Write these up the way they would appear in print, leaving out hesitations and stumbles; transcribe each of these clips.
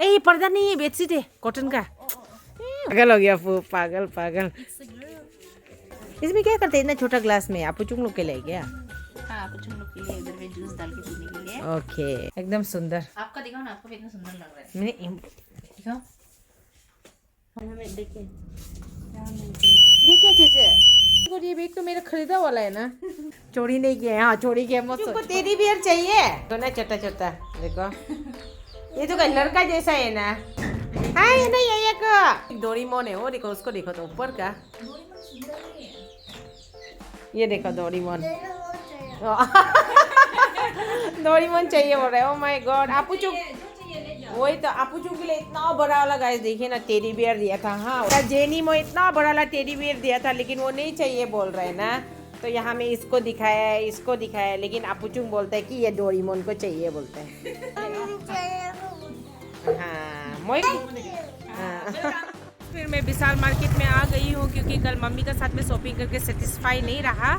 ये पर्दा नहीं है, बेडशीट है कॉटन का। पागल हो गया पू, पागल पागल। इसमें क्या करते हैं इतना छोटा ग्लास में? आप लोग के लिए क्या? हाँ, कुछ लोग के लिए इधर में जूस डाल के पीने के लिए। ओके, एकदम सुंदर। आपका दिखाओ ना, आपको भी इतना सुंदर लग रहा है। मैंने दिखाओ, देखिए ये क्या चीज है? ये बैग तो मेरा खरीदा वाला है ना। चोरी नहीं किया है। हाँ चोरी किया मत। तुमको टेडी बियर चाहिए तो ना, छोटा छोटा देखो। ये तो लड़का जैसा है ना। हाँ ये नहीं है, एक डोरीमोन है वो, देखो उसको, देखो तो ऊपर का। ये देखो डोरीमोन। डोरीमोन चाहिए बोल रहे हैं। ओह माय गॉड, आपू चुप। वही तो आपू चुप के लिए इतना बड़ा वाला गाइस देखिए ना, टेडी बियर दिया था। हाँ जेनी में इतना बड़ा वाला टेडी बियर दिया था, लेकिन वो नहीं चाहिए बोल रहे हैं ना। तो यहाँ में इसको दिखाया है, इसको दिखाया है, लेकिन आपू चुप बोलता है कि ये डोरीमोन को चाहिए बोलते हैं। हाँ मोई। फिर मैं विशाल मार्केट में आ गई हूँ, क्योंकि कल मम्मी का साथ में शॉपिंग करके सेटिस्फाई नहीं रहा।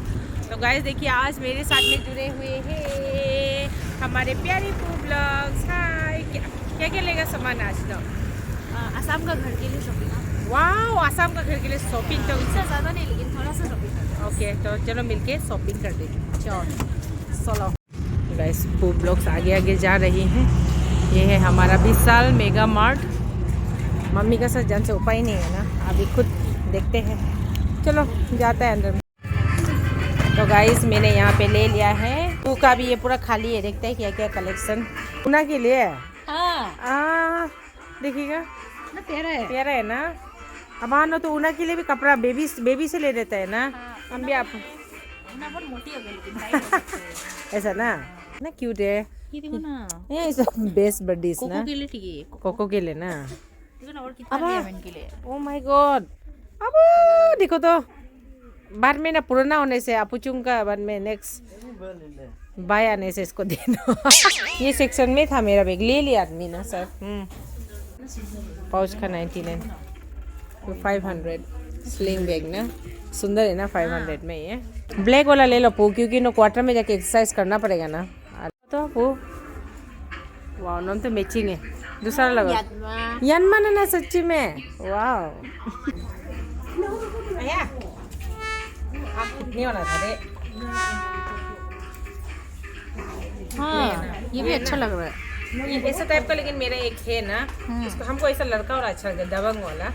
तो गाइस देखिए, आज मेरे साथ में जुड़े हुए हैं हमारे प्यारे पू ब्लॉग्स। हाय, क्या क्या लेगा सामान आज लोग? आसाम का घर के लिए शॉपिंग। वाह, आसाम का घर के लिए शॉपिंग। तो इससे ज़्यादा नहीं, लेकिन थोड़ा सा शॉपिंग। ओके, तो चलो मिलके शॉपिंग कर देंगे। चलो गाइस, पू ब्लॉग्स आगे आगे जा रही हैं। ये है हमारा विशाल मेगा मार्ट। मम्मी का साथ जान से उपाय नहीं है ना, अभी खुद देखते हैं। चलो जाता है अंदर में। तो गाइस मैंने यहाँ पे ले लिया है पू का भी, ये पूरा खाली है। देखते हैं क्या क्या कलेक्शन उना के लिए। हाँ, देखिएगा ना प्यारा है। प्यारा है ना। अब हाँ तो उना के लिए भी कपड़ा बेबी से ले देता है ना। हम भी आप ना बहुत मोटी हो गई, लेकिन टाइट हो सकती है। ऐसा ना क्यूट है। ये देखो ना, ये बेस्ट बर्थडे कोको ना, के लिए ठीक है। कोको के लिए ना। देखो ना, और कितना दिया है इनके लिए। ओ माय गॉड, अब देखो तो बाद में ना, पुराना होने से अपुचुंग का बाद में नेक्स्ट बाय आने से इसको देना। ये सेक्शन में था मेरा बैग, ले लिया आदमी ना सर। पाउच का 99, 500 स्लिंग बैग ना, सुंदर है ना। 500 में ये ब्लैक वाला ले लो पू, क्योंकि नो क्वार्टर में जाके एक्सरसाइज करना पड़ेगा ना। तो पू वाह, नाम तो मैचिंग है। दूसरा लगा यनमा ना सच्ची में। वाह कितनी होना था रे। हाँ, ये भी अच्छा लग रहा है। ये ऐसा टाइप का, लेकिन मेरा एक है ना, इसको हमको ऐसा लड़का और अच्छा लगता है, दबंग वाला।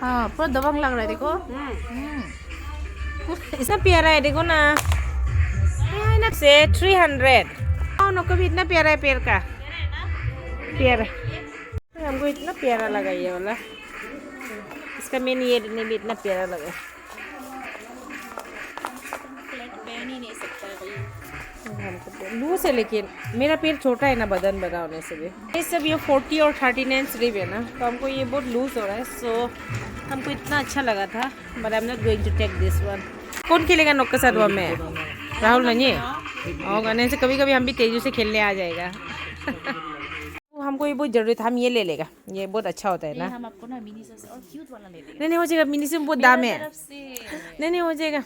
हाँ, पूरा दबंग लग रहा है, देखो। इतना प्यारा है, देखो ना। से 300 नको भी इतना प्यारा है, पैर का प्यारा। हमको इतना प्यारा लगा ये वाला। इसका मेन ये नहीं भी इतना प्यारा लगा। पहन ही नहीं सकता लूज है, लेकिन मेरा पैर छोटा है ना, बदन बड़ा होने से भी। ये सब ये 40 और 39 स्लीव है ना, तो हमको ये बहुत लूज हो रहा है। सो हमको इतना अच्छा लगा था, but I am not going to take this one. कौन खेलेगा नोक के साथ वो में? राहुल नहीं और गाने से कभी कभी हम भी तेजू से खेलने आ जाएगा। हमको ये बहुत जरूरत है, हम ये ले लेगा, ये बहुत अच्छा होता है ना। हम आपको ना मिनी से और क्यूट वाला ले देंगे। नहीं हो जाएगा, मिनी से बहुत दाम है। तरफ से नहीं हो जाएगा,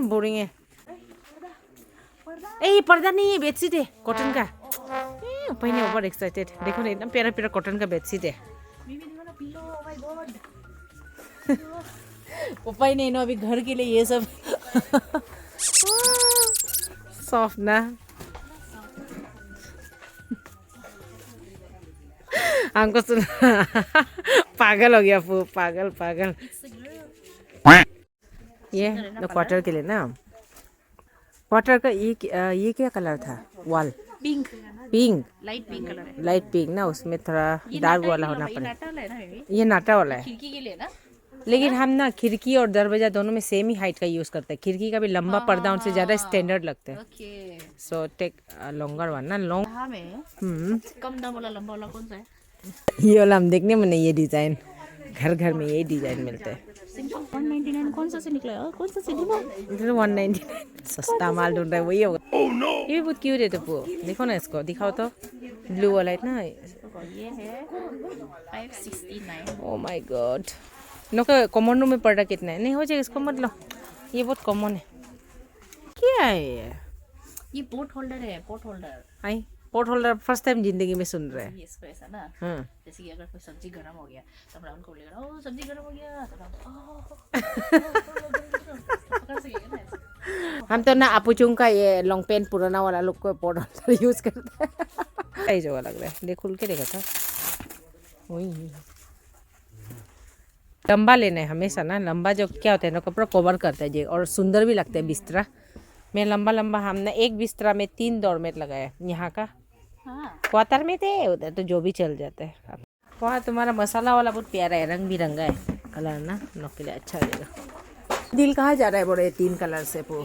बोरिंग है। ये पर्दा नहीं है, बेडशीट है कॉटन का। पहले ओवर एक्साइटेड, देखो ना एकदम प्यारा प्यारा कॉटन का बेडशीट है। उपाय नहीं ना, अभी घर के लिए ये सब सॉफ्ट ना। हमको सुन पागल हो गया पू, पागल पागल। ये क्वार्टर के लिए ना, क्वार्टर का ये क्या कलर था? Wall pink, pink, light pink colour है। लाइट पिंक ना, उसमें थोड़ा डार्क वाला होना पड़ेगा। नाटा वाला है ना, बेबी? ये नाटा वाला है, खिड़की के लिए ना। लेकिन हम ना खिड़की और दरवाजा दोनों में सेम ही हाइट का यूज करते हैं। खिड़की का भी लंबा पर्दा उनसे ज्यादा स्टैंडर्ड लगता है। Okay, so take longer one ना, लॉन्ग। हाँ में कम दाम वाला लंबा वाला कौन सा है? ये वाला हम देखने में नहीं, ये डिजाइन घर घर में यही डिजाइन मिलता है। 199 कौन सा से निकला है? कौन सा से देखो? 199 सस्ता माल ढूंढ रहा है, वही होगा। ये भी बहुत क्यूट है। तो देखो ना, इसको दिखाओ तो, ब्लू वाला है ना। ये है 569। ओ माय गॉड, नो का कॉमन रूम में पड़ रहा कितना है? नहीं हो जाएगा, इसको मत लो, ये बहुत कॉमन है। क्या है ये पोर्ट होल्डर है, port holder. I port holder first time जिंदगी में सुन रहे हैं। ये इसको ऐसा ना, हाँ जैसे कि अगर कोई सब्जी गर्म हो गया तो हम उनको बोलेगा ओ सब्जी गर्म हो गया, तो पकड़ सकेगा ना ऐसे। हम तो ना अपुचुंग का ये लॉन्ग पेंट पुराना वाला लोग को पोर्ट होल्डर यूज करते हैं। ऐसे वाला लग रहा है, देख खुल के देखा था। वही लंबा लेना है हमेशा ना, लंबा जो क्या होता है ना कपड़ा कवर करता है जी, और सुंदर भी लगता है बिस्तरा में लंबा लंबा। हमने एक बिस्तरा में 3 डोरमेट लगाया यहाँ का, हाँ क्वार्टर में थे उधर तो जो भी चल जाता है। वहाँ तुम्हारा मसाला वाला बहुत प्यारा है, रंग बिरंगा है कलर ना, नोक के लिए अच्छा लगेगा। दिल कहाँ जा रहा है बोले 3 कलर से पो?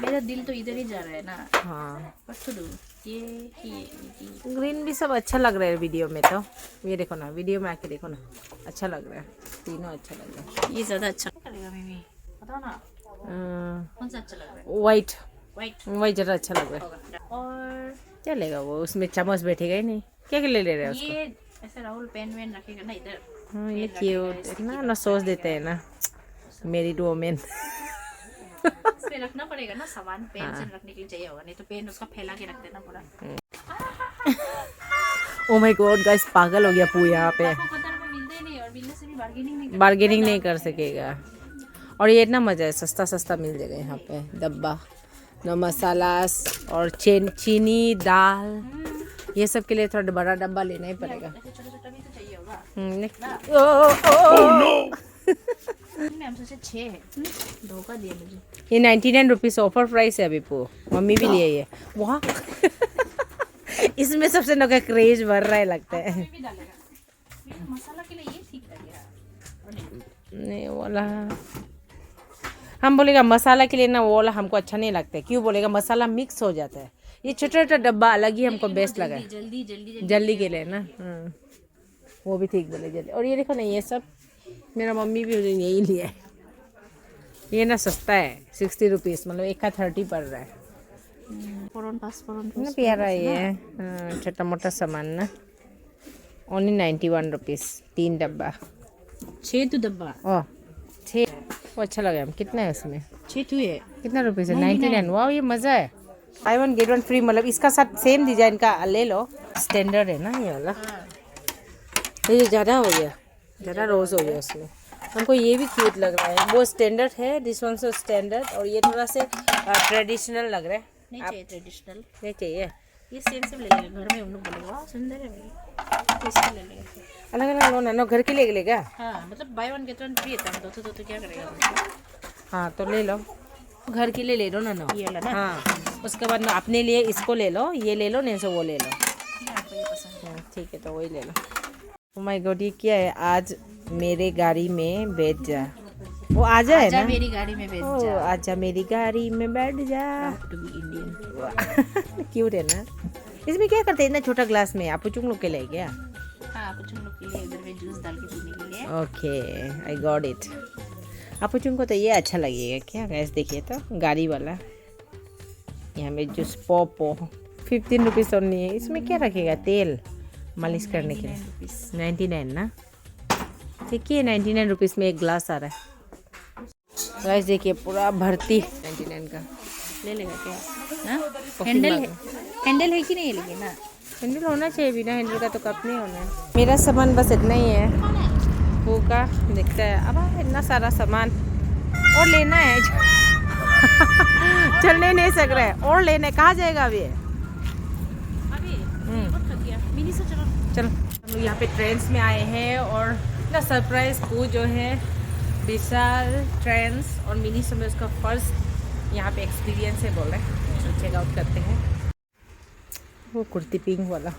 मेरा दिल तो इधर ही जा रहा है ना। हाँ बट तो दो ये ग्रीन भी सब अच्छा लग रहा है वीडियो में, तो ये देखो ना, वीडियो में आके देखो ना, अच्छा लग रहा है, तीनों अच्छा लग रहा है। ये ज़्यादा अच्छा लगेगा मम्मी, बताओ ना कौन सा अच्छा लग रहा है। वाइट वाइट ज़रा अच्छा लग रहा है। होगा। और क्या लेगा वो, उसमें चम्मच बैठेगा ही नहीं, क्या क्या ले ले रहे हैं उसको। ये ऐसे राहुल पेन वेन रखेगा ना इधर। हाँ ये क्यूट इतना ना सोच देते हैं ना मेरिड वोमेन। इस पे रखना पड़ेगा ना सामान, पेन से रखने के लिए चाहिए होगा, नहीं तो पेन उसका फैला के रख देना पूरा। ओ माय गॉड गाइस, पागल हो गया पू यहाँ पे, आपको पता है मिलते ही नहीं, और मिलने से भी बार्गेनिंग नहीं कर सकेगा। और ये इतना मज़ा है, सस्ता सस्ता मिल जाएगा यहाँ पे, डब्बा न मसाला और चीनी दाल, ये सब के लिए थोड़ा बड़ा डब्बा लेना ही पड़ेगा। ऐसे छोटा छोटा भी तो चाहिए होगा। मैं हम सोचे 6 है, धोखा दिया मुझे। ये 99 रुपीज़ ऑफर प्राइस है अभी पो, मम्मी भी लिए ये। वाह इसमें सबसे नौका क्रेज बढ़ रहा है लगता है। भी डालेगा ये मसाला के लिए, ये ठीक लगेगा। नहीं वाला हम बोलेगा मसाला के लिए ना, वो वाला हमको अच्छा नहीं लगता है। क्यों बोलेगा, मसाला मिक्स हो जाता है। ये छोटा छोटा डब्बा अलग ही हमको बेस्ट लगा है, जल्दी जल्दी जल्दी के लिए ना। वो भी ठीक बोले जल्दी। और ये देखो ना, ये सब मेरा मम्मी भी यही लिया है। ये ना सस्ता है 60 रुपीज़, मतलब एक का 30 पड़ रहा है ना, प्यारा है ये। छोटा मोटा सामान ना, ओनली 91 रुपीज़ 3 डब्बा। 6 तो डब्बा, ओह 6, वो अच्छा लगा। हम कितना है उसमें, 6 तो है। कितना रुपीज़ है? 99। वाह ये मज़ा है, बाय 1 गेट 1 फ्री, मतलब इसका साथ सेम डिजाइन का ले लो। स्टैंडर्ड है ना ये वाला। ये ज़्यादा हो गया, ज़्यादा रोज़ हो गया उसमें। हमको ये भी क्यूट लग रहा है, वो स्टैंडर्ड है, दिस वन से स्टैंडर्ड, और ये थोड़ा से ट्रेडिशनल लग रहा है। नहीं चाहिए ट्रेडिशनल, नहीं चाहिए, ये सेम सेम ले लेंगे घर में, हम लोग बोलेंगे वाह सुंदर है भाई, तो इसको ले लेंगे। अलग अलग लो ना, घर के लिए लेगा। हाँ मतलब बाय 1 गेट 1 फ्री है, तो दो तो क्या करेगा। हाँ तो ले लो, घर के लिए ले लो ना। ये वाला ना, हाँ उसके बाद ना अपने लिए इसको ले लो, ये ले लो, नहीं तो वो ले लो। आपको ये पसंद है। ठीक है तो वही ले लो। ओ माय गॉड ये क्या है, आज मेरे गाड़ी में बैठ जा, वो आ जाए आजा ना, मेरी गाड़ी में बैठ ओ जा, आजा मेरी गाड़ी में बैठ जा। To be Indian. क्यूट है ना। इसमें क्या करते हैं इतना छोटा ग्लास में, आप चुंग लोग के लिए क्या? हाँ कुछ हम लोग के लिए इधर में जूस डाल के पीने के लिए। Okay I got it. आप चुंग को तो ये अच्छा लगेगा क्या गैस, देखिए तो गाड़ी वाला यहाँ में जूस पोपो 15 रुपीज़ ओनली है। इसमें क्या रखेगा, तेल मालिश करने के लिए 99 ना। देखिए 99 रुपीज़ में एक ग्लास आ रहा है गाइस, देखिए पूरा भर्ती 99 का। ले लेगा क्या ना, हैंडल है कि नहीं, लेकिन ना हैंडल होना चाहिए, बिना हैंडल का तो कप नहीं होना है। मेरा सामान बस इतना ही है, वो का दिखता है। अब इतना सारा सामान और लेना है चलने नहीं सक रहा है, और लेने कहाँ जाएगा अभी? मिनी से चलो चलो हम लोग यहाँ पे ट्रेंड्स में आए हैं, और ना सरप्राइज पू जो है विशाल ट्रेंड्स और मिनी से में उसका फर्स्ट यहाँ पे एक्सपीरियंस है बोल रहे हैं, तो चेकआउट करते हैं। वो कुर्ती पिंक वाला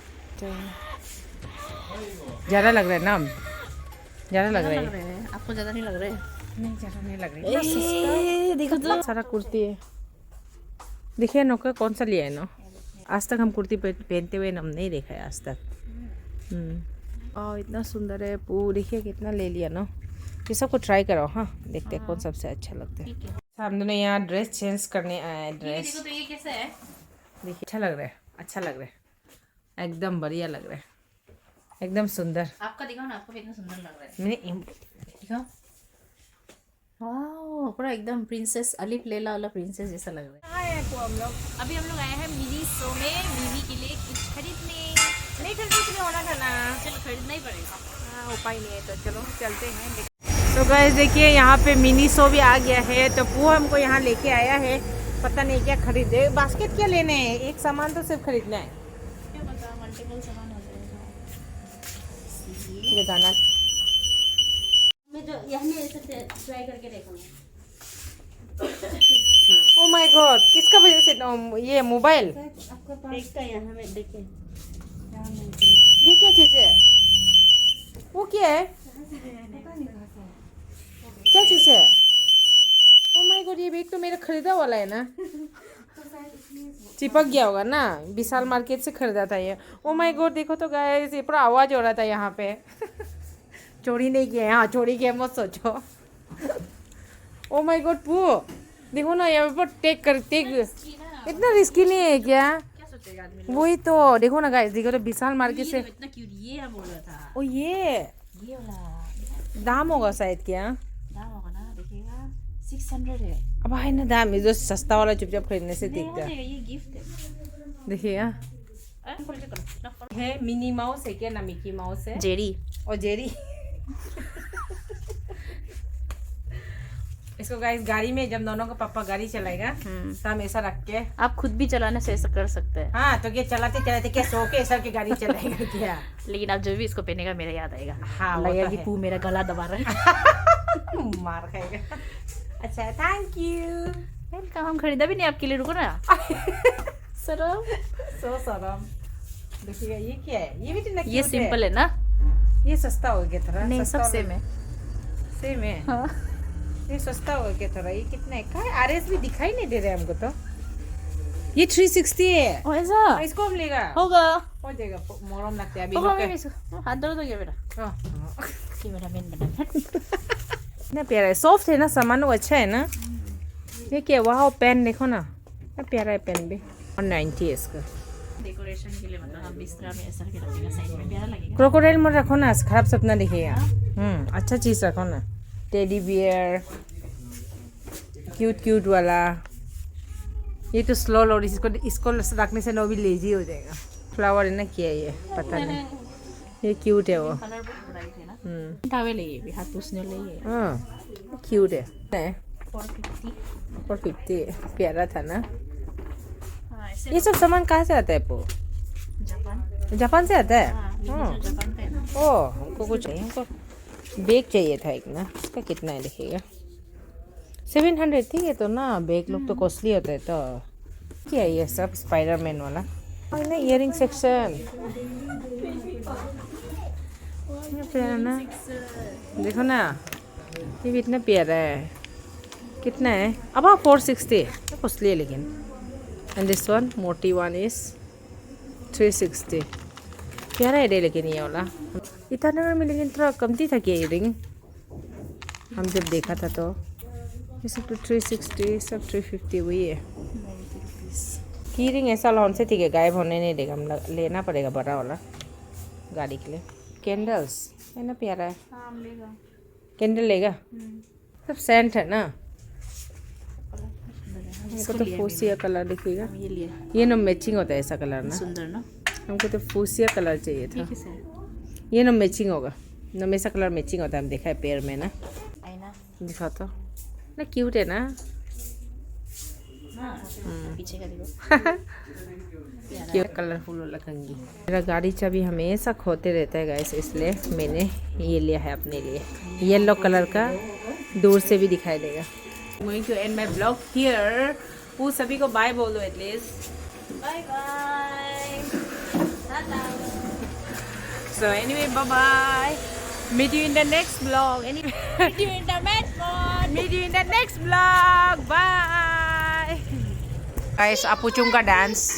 ज़्यादा लग रहा है ना, ज़्यादा लग रहा है। आपको ज़्यादा नहीं लग रहा है? नहीं ज़्यादा नहीं लग रही है। देखो तो सारा कुर्ती है, देखिए नौका कौन सा लिया है ना। आज तक हम कुर्ती पहनते हुए हम नहीं देखा है आज तक। और इतना सुंदर है पू, देखिए कितना ले लिया ना। ये सबको ट्राई करो, हाँ देखते हैं कौन सबसे अच्छा लगता है। हम दोनों यहाँ ड्रेस चेंज करने आए हैं। ड्रेस देखो तो ये कैसा है, देखिए अच्छा लग रहा है, अच्छा लग रहा है, एकदम बढ़िया लग रहा है, एकदम सुंदर। आपका दिखाओ ना, आपको कितना सुंदर लग रहा है। मैंने दिखाओ वाह, पूरा एकदम प्रिंसेस अलिफ लैला वाला प्रिंसेस जैसा लग रहा है। हम लोग अभी हम लोग आए हैं मिनी शो में मिमी के लिए कुछ खरीदने। नहीं खरीदने के लिए होना था ना। चलो खरीदना ही पड़ेगा। हाँ उपाय नहीं है तो चलो चलते हैं। तो गाइस देखिए यहाँ पे मिनी शो भी आ गया है। तो वो हमको यहाँ लेके आया है, पता नहीं क्या खरीदे। बास्केट क्या लेने हैं, एक सामान तो सिर्फ खरीदना है। क्या पता मल्टीपल सामान हो जाएगा। ये गाना मैं जो यहाँ ऐसे ट्राई करके देखूंगी। ओ माय गॉड, किसका वजह से ये मोबाइल, आपका पास देखता है यहाँ में देखिए। ये क्या चीज है, वो क्या है, क्या चीज है? ओ माय गॉड, ये बैग तो मेरा खरीदा वाला है ना, चिपक गया होगा ना, विशाल मार्केट से खरीदा था ये। ओ माय गॉड देखो तो गाइस, ये पूरा आवाज हो रहा था यहाँ पे। चोरी नहीं किया, हाँ चोरी किया मत सोचो। ओ माय गॉड पू देखो ना, यहाँ पर टेक इतना रिस्की नहीं है क्या? क्या सोचेगा आदमी? वही तो देखो ना गाइस, देखो तो विशाल मार्केट से। इतना क्यूट ये हम बोल रहा था। ओ ये वाला दाम होगा शायद, क्या दाम होगा ना, देखिएगा 600 है। अब है ना दाम, ये जो सस्ता वाला चुपचाप खरीदने से नहीं हो दिखता है। जाएगा, ये गिफ्ट है। देखिएगा खोल के करो। है मिनी माउस है क्या ना, मिकी माउस है जेरी। और जेरी। इसको गाइस गाड़ी में जब दोनों का पापा गाड़ी चलाएगा तो हम ऐसा रख के, आप खुद भी चलाने से ऐसा कर सकते हैं। हाँ तो ये चलाते चलाते क्या सो के ऐसा के गाड़ी चलाएगा क्या? लेकिन आप जब भी इसको पहनेगा मेरा याद आएगा। हाँ, वो लगेगा तो कि है। पू मेरा गला दबा रहा है। मार खाएगा। अच्छा थैंक यू। वेलकम। हम खरीदा भी नहीं आपके लिए, रुको ना। सरम। सो सरम। देखिएगा ये क्या है, ये भी तो ये सिंपल है ना? ये सस्ता हो गया थोड़ा। नहीं, सस्ता सब सेम है। सेम है। हाँ। ये सस्ता हो गया थोड़ा। ये कितना है, क्या आरएस भी दिखाई नहीं दे रहे हमको तो। ये 360 है। ओ ऐसा इसको हम लेगा, होगा। हो जाएगा। मोरम लगता है अभी होगा लोग मेरे इसको। हाथ दर्द हो गया मेरा। हाँ। ये मेरा मेन बना। इतना प्यारा है, सॉफ्ट है ना सामान, वो अच्छा है ना। ये क्या, वाह पेन देखो ना, इतना प्यारा है पेन भी। 190 है इसका। डेकोरेशन के लिए मतलब हम बिस्तरा में ऐसा के रखेंगे, साइड में प्यारा लगेगा। क्रोकोडाइल मत रखो ना, खराब सपना दिखेगा। अच्छा चीज रखो ना, टेडी बियर क्यूट क्यूट वाला। ये तो स्लो लोड, इसको रखने से नो भी लेजी हो जाएगा। फ्लावर है ना, क्या है ये पता नहीं। ये क्यूट है वो। कलर बहुत ब्राइट है ना। टावेल है ये भी, हाथ पूछने लिए। हाँ क्यूट है। 450। 450 प्यारा था ना। हाँ ऐसे। ये सब सामान कहाँ से आता है पो? जापान। जापान से आता है। हाँ हाँ। जापान का है ना। ओ हमको कुछ नहीं, हमको बैग चाहिए था एक ना। इसका कितना है देखिएगा, 700। ठीक है तो ना, बैग लोग तो कॉस्टली होते हैं। तो क्या है ये सब, स्पाइडरमैन वाला ना इयरिंग सेक्शन। प्यारा ना, देखो ना, ये भी इतना प्यारा है। कितना है अब? 460 कॉस्टली है लेकिन। एंड दिस वन मोटी वन इज 360। प्यारा है लेकिन ये वाला। ईटानगर में लेकिन थोड़ा कमती था क्या इयरिंग, हम जब देखा था तो। ये सब तो 360, सब 350 वही है। ईयरिंग ऐसा लॉन से ठीक है, गायब होने नहीं देगा। हम लेना पड़ेगा बड़ा वाला गाड़ी के लिए। कैंडल्स है ना, प्यारा है। हाँ लेगा। कैंडल लेगा, सब सेंट है ना। हमको तो फूसिया कलर दिखेगा। ये लिए। ये ना मैचिंग होता है ऐसा कलर ना। सुंदर ना। हमको तो फूसिया कलर चाहिए था। ठीक है सर। ये ना मैचिंग होगा ना, ऐसा कलर मैचिंग होता है, हम देखा है पेड़ में ना। आईना। दिखा तो ना, क्यूट है ना। हाँ पीछे का देखो। क्यूट कलरफुल वाला कंगी। मेरा गाड़ी चाबी हमेशा खोते रहता है गाइस, इसलिए मैंने ये लिया है अपने लिए। येलो कलर का, दूर से भी दिखाई देगा। Going to end my vlog here. वो सभी को बाय बोल दो at least. Bye bye. So anyway, bye bye. Meet you in the next vlog. Meet you in the next one. Meet you in the next vlog. Bye. Guys, Apuchung का dance